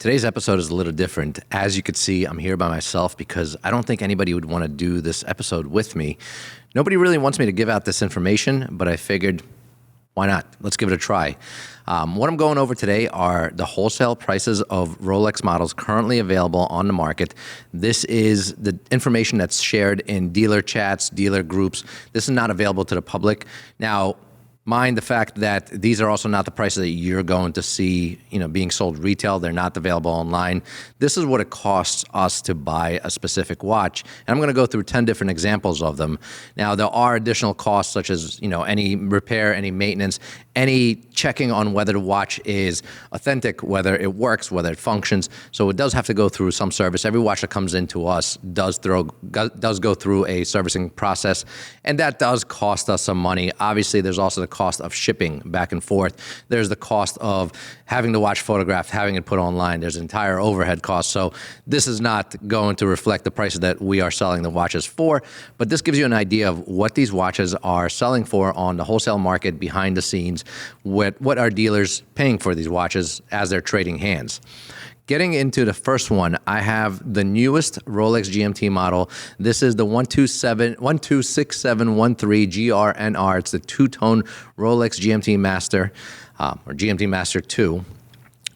Today's episode is a little different. As you could see, I'm here by myself because I don't think anybody would want to do this episode with me. Nobody really wants me to give out this information, but I figured, why not? Let's give it a try. What I'm going over today are the wholesale prices of Rolex models currently available on the market. This is the information that's shared in dealer chats, dealer groups. This is not available to the public. Now, mind the fact that these are also not the prices that you're going to see, being sold retail. They're not available online. This is what it costs us to buy a specific watch. And I'm going to go through 10 different examples of them. Now, there are additional costs such as, any repair, any maintenance, any checking on whether the watch is authentic, whether it works, whether it functions. So it does have to go through some service. Every watch that comes into us does go through a servicing process, and that does cost us some money. Obviously, there's also the cost of shipping back and forth. There's the cost of having the watch photographed, having it put online. There's entire overhead costs. So this is not going to reflect the prices that we are selling the watches for, but this gives you an idea of what these watches are selling for on the wholesale market behind the scenes. What are dealers paying for these watches as they're trading hands? Getting into the first one, I have the newest Rolex GMT model. This is the 126713 GRNR. It's the two-tone Rolex GMT Master or GMT Master II.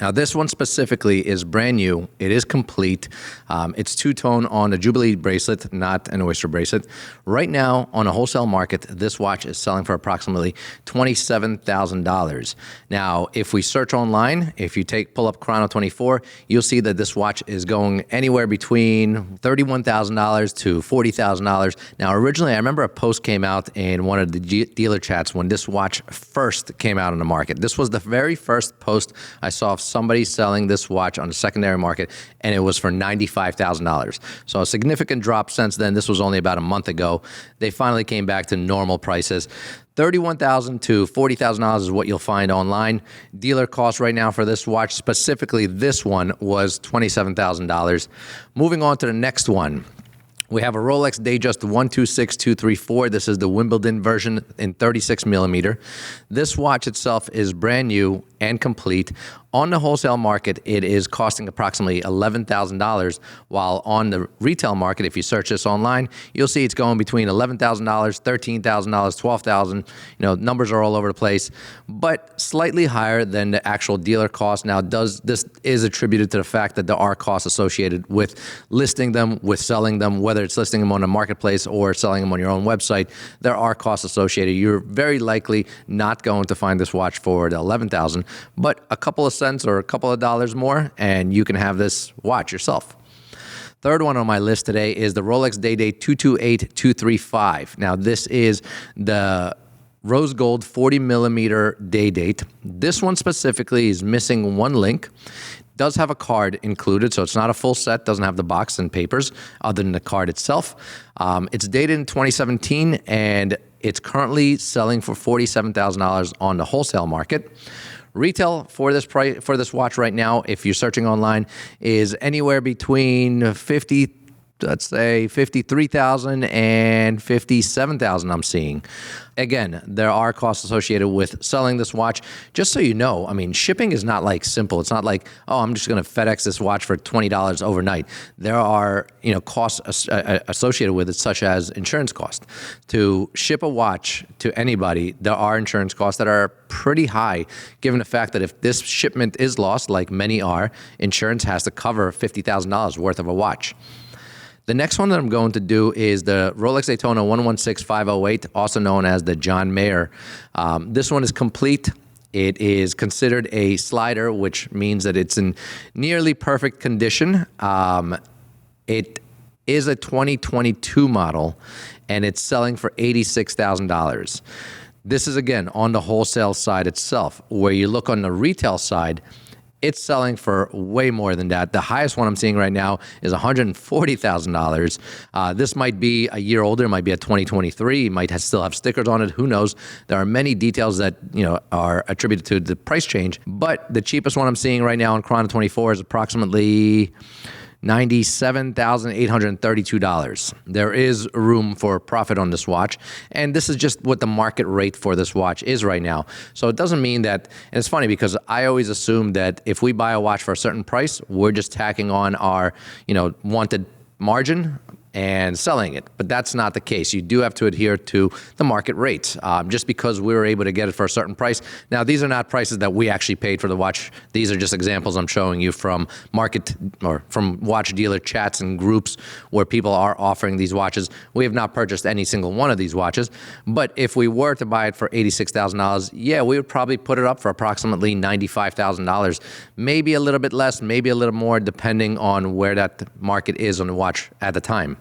Now, this one specifically is brand new. It is complete. It's two-tone on a Jubilee bracelet, not an oyster bracelet. Right now, on a wholesale market, this watch is selling for approximately $27,000. Now, if we search online, if you pull up Chrono24, you'll see that this watch is going anywhere between $31,000 to $40,000. Now, originally, I remember a post came out in one of the dealer chats when this watch first came out on the market. This was the very first post I saw of somebody selling this watch on the secondary market, and it was for $95,000. So a significant drop since then. This was only about a month ago. They finally came back to normal prices. $31,000 to $40,000 is what you'll find online. Dealer cost right now for this watch, specifically this one, was $27,000. Moving on to the next one. We have a Rolex Datejust 126234. This is the Wimbledon version in 36 millimeter. This watch itself is brand new and complete. On the wholesale market, it is costing approximately $11,000, while on the retail market, if you search this online, you'll see it's going between $11,000, $13,000, $12,000. Numbers are all over the place, but slightly higher than the actual dealer cost. Now, this is attributed to the fact that there are costs associated with listing them, with selling them, whether it's listing them on a marketplace or selling them on your own website. There are costs associated. You're very likely not going to find this watch for the $11,000, but a couple of cents or a couple of dollars more, and you can have this watch yourself. Third one on my list today is the Rolex DayDate 228235. Now, this is the rose gold 40 millimeter DayDate. This one specifically is missing one link. Does have a card included, so it's not a full set, doesn't have the box and papers other than the card itself. It's dated in 2017, and it's currently selling for $47,000 on the wholesale market. Retail for this price, for this watch right now, if you're searching online, is anywhere between $53,000 and $57,000 I'm seeing. Again, there are costs associated with selling this watch. Just so you know, shipping is not simple. It's not like, I'm just going to FedEx this watch for $20 overnight. There are, costs associated with it, such as insurance costs. To ship a watch to anybody, there are insurance costs that are pretty high, given the fact that if this shipment is lost, like many are, insurance has to cover $50,000 worth of a watch. The next one that I'm going to do is the Rolex Daytona 116508, also known as the John Mayer. This one is complete. It is considered a slider, which means that it's in nearly perfect condition. It is a 2022 model, and it's selling for $86,000. This is, again, on the wholesale side itself. Where you look on the retail side, it's selling for way more than that. The highest one I'm seeing right now is $140,000. This might be a year older. It might be a 2023. It might still have stickers on it. Who knows? There are many details that are attributed to the price change. But the cheapest one I'm seeing right now on Chrono24 is approximately $97,832. There is room for profit on this watch, and this is just what the market rate for this watch is right now. So it doesn't mean that, and it's funny because I always assume that if we buy a watch for a certain price, we're just tacking on our, wanted margin and selling it. But that's not the case. You do have to adhere to the market rates. Just because we were able to get it for a certain price. Now, these are not prices that we actually paid for the watch. These are just examples I'm showing you from market or from watch dealer chats and groups where people are offering these watches. We have not purchased any single one of these watches. But if we were to buy it for $86,000, yeah, we would probably put it up for approximately $95,000. Maybe a little bit less, maybe a little more, depending on where that market is on the watch at the time.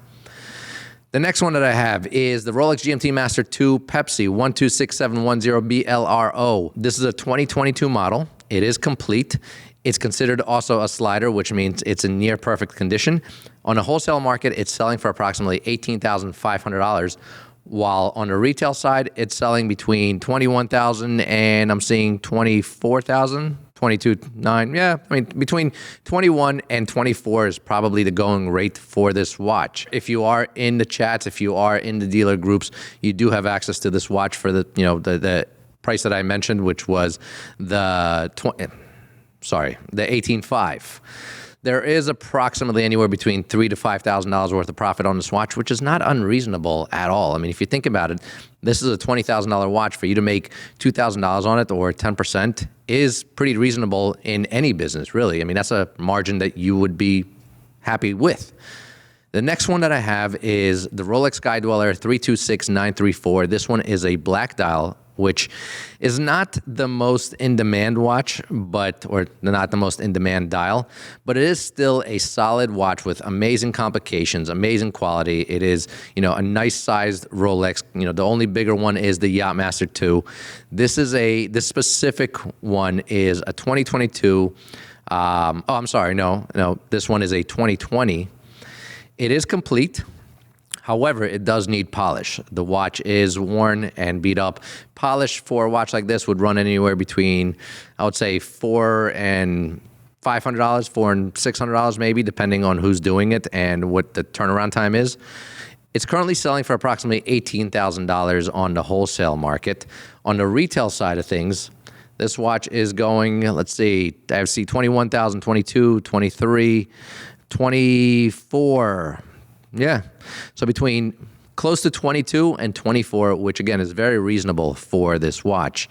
The next one that I have is the Rolex GMT Master II Pepsi 126710BLRO. This is a 2022 model. It is complete. It's considered also a slider, which means it's in near perfect condition. On the wholesale market, it's selling for approximately $18,500, while on the retail side, it's selling between $21,000 and I'm seeing $24,000. 22.9, yeah, I mean, between 21 and 24 is probably the going rate for this watch. If you are in the chats, if you are in the dealer groups, you do have access to this watch for the price that I mentioned, which was the 18.5. There is approximately anywhere between $3,000 to $5,000 worth of profit on this watch, which is not unreasonable at all. I mean, if you think about it, this is a $20,000 watch. For you to make $2,000 on it, or 10%, is pretty reasonable in any business, really. I mean, that's a margin that you would be happy with. The next one that I have is the Rolex Sky Dweller 326934. This one is a black dial, which is not the most in-demand watch, or not the most in-demand dial, but it is still a solid watch with amazing complications, amazing quality. It is, a nice-sized Rolex. The only bigger one is the Yacht Master II. This specific one is a 2022. This one is a 2020. It is complete. However, it does need polish. The watch is worn and beat up. Polish for a watch like this would run anywhere between, I would say, $400 and $500, $400 and $600 maybe, depending on who's doing it and what the turnaround time is. It's currently selling for approximately $18,000 on the wholesale market. On the retail side of things, this watch is going, let's see, I see 21,000, 22, 23, 24. Yeah. So between close to 22 and 24, which again is very reasonable for this watch.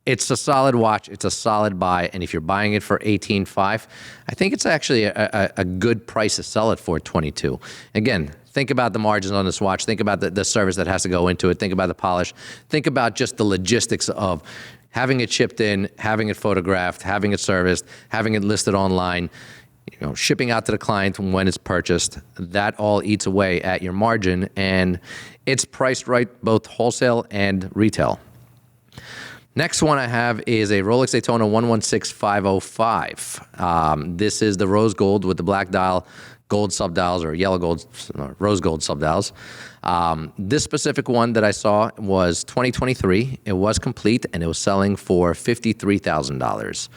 It's a solid watch. It's a solid buy. And if you're buying it for $18,500, I think it's actually a good price to sell it for $22,000. Again, think about the margins on this watch. Think about the service that has to go into it. Think about the polish. Think about just the logistics of having it shipped in, having it photographed, having it serviced, having it listed online, shipping out to the client when it's purchased. That all eats away at your margin, and it's priced right, both wholesale and retail. Next one I have is a Rolex Daytona 116505. This is the rose gold with the black dial, gold subdials, or yellow gold, or rose gold subdials. This specific one that I saw was 2023. It was complete, and it was selling for $53,000.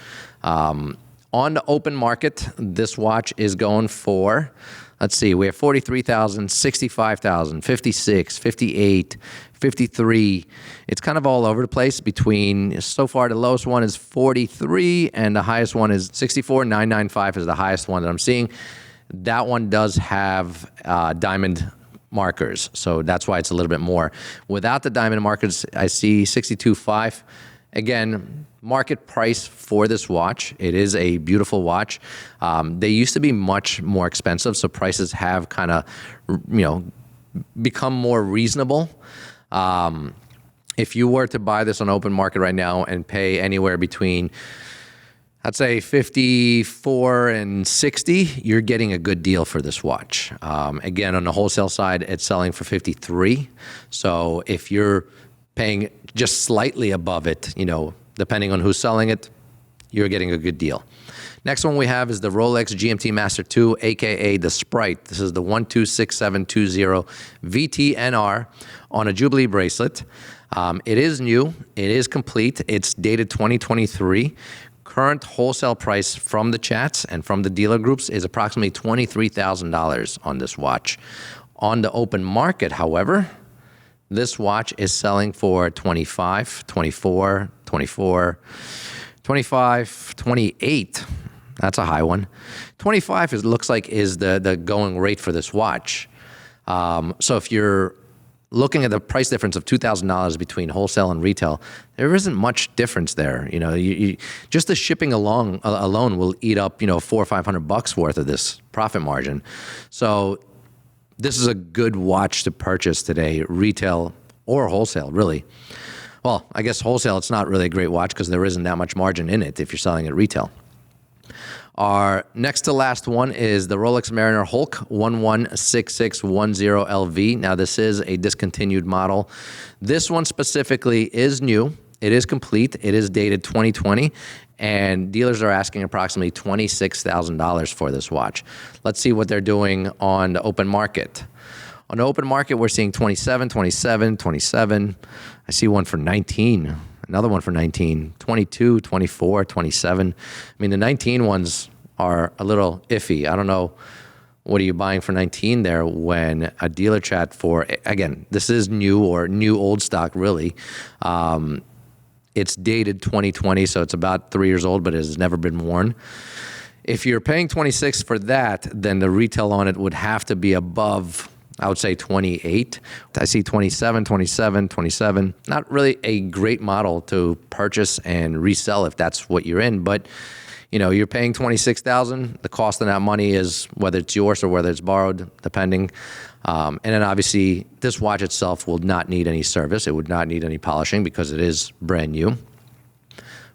On the open market, this watch is going for, let's see, we have 43,000, 65,000, 56, 58, 53. It's kind of all over the place between, so far the lowest one is 43 and the highest one is 64,995 is the highest one that I'm seeing. That one does have diamond markers, so that's why it's a little bit more. Without the diamond markers, I see 62.5. Again, market price for this watch. It is a beautiful watch. They used to be much more expensive, so prices have kind of, become more reasonable. If you were to buy this on open market right now and pay anywhere between, I'd say, 54 and 60, you're getting a good deal for this watch. Again, on the wholesale side, it's selling for 53. So if you're paying just slightly above it, depending on who's selling it, you're getting a good deal. Next one we have is the Rolex GMT Master II, aka the Sprite. This is the 126720 VTNR on a Jubilee bracelet. It is new. It is complete. It's dated 2023. current wholesale price from the chats and from the dealer groups is approximately $23,000 on this watch. On the open market, however, this watch is selling for 25, 24, 24, 25, 28. That's a high one. 25 looks like is the going rate for this watch. So if you're looking at the price difference of $2,000 between wholesale and retail, there isn't much difference there. You know, just the shipping alone will eat up, $400 or $500 worth of this profit margin. So this is a good watch to purchase today, retail or wholesale, really. Well, I guess wholesale, it's not really a great watch because there isn't that much margin in it if you're selling it retail. Our next to last one is the Rolex Mariner Hulk 116610LV. Now, this is a discontinued model. This one specifically is new. It is complete. It is dated 2020, and dealers are asking approximately $26,000 for this watch. Let's see what they're doing on the open market. On the open market, we're seeing 27, 27, 27. I see one for 19. Another one for 19, 22, 24, 27. I mean, the 19 ones are a little iffy. I don't know, what are you buying for 19 there when a dealer chat for, again, this is new or new old stock, really. It's dated 2020, so it's about 3 years old, but it has never been worn. If you're paying 26 for that, then the retail on it would have to be above, I would say 28. I see 27, 27, 27. Not really a great model to purchase and resell if that's what you're in, but you're paying $26,000. The cost of that money is whether it's yours or whether it's borrowed, depending. And then obviously this watch itself will not need any service. It would not need any polishing because it is brand new.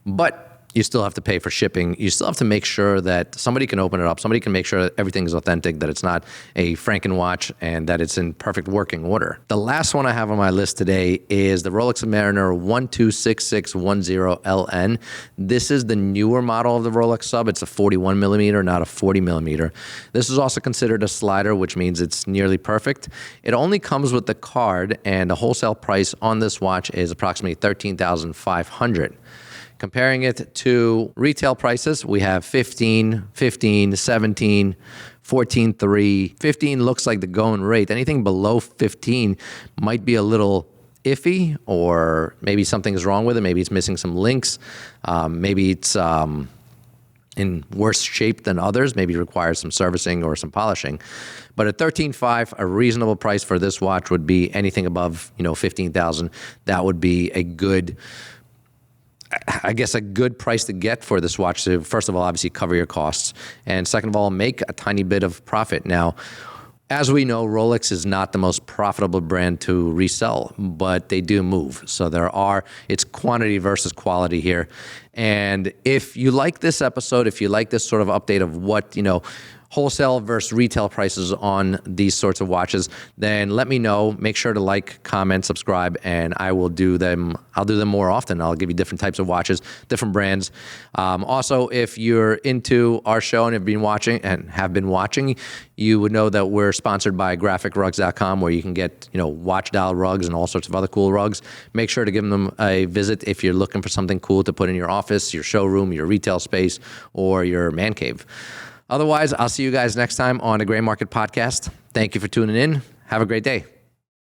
But you still have to pay for shipping. You still have to make sure that somebody can open it up. Somebody can make sure that everything is authentic, that it's not a Franken watch, and that it's in perfect working order. The last one I have on my list today is the Rolex Submariner 126610LN. This is the newer model of the Rolex Sub. It's a 41 millimeter, not a 40 millimeter. This is also considered a slider, which means it's nearly perfect. It only comes with the card, and the wholesale price on this watch is approximately $13,500. Comparing it to retail prices, we have 15, 15, 17, 14.3. 15 looks like the going rate. Anything below 15 might be a little iffy, or maybe something is wrong with it. Maybe it's missing some links. Maybe it's in worse shape than others. Maybe it requires some servicing or some polishing. But at $13,500, a reasonable price for this watch would be anything above $15,000. That would be a good price to get for this watch to, first of all, obviously cover your costs, and second of all, make a tiny bit of profit. Now, as we know, Rolex is not the most profitable brand to resell, but they do move. So it's quantity versus quality here. And if you like this episode, if you like this sort of update of what, wholesale versus retail prices on these sorts of watches, then let me know. Make sure to like, comment, subscribe, and I will do them. I'll do them more often. I'll give you different types of watches, different brands. Also, if you're into our show and have been watching, you would know that we're sponsored by graphicrugs.com, where you can get, watch dial rugs and all sorts of other cool rugs. Make sure to give them a visit if you're looking for something cool to put in your office, your showroom, your retail space, or your man cave. Otherwise, I'll see you guys next time on the Gray Market Podcast. Thank you for tuning in. Have a great day.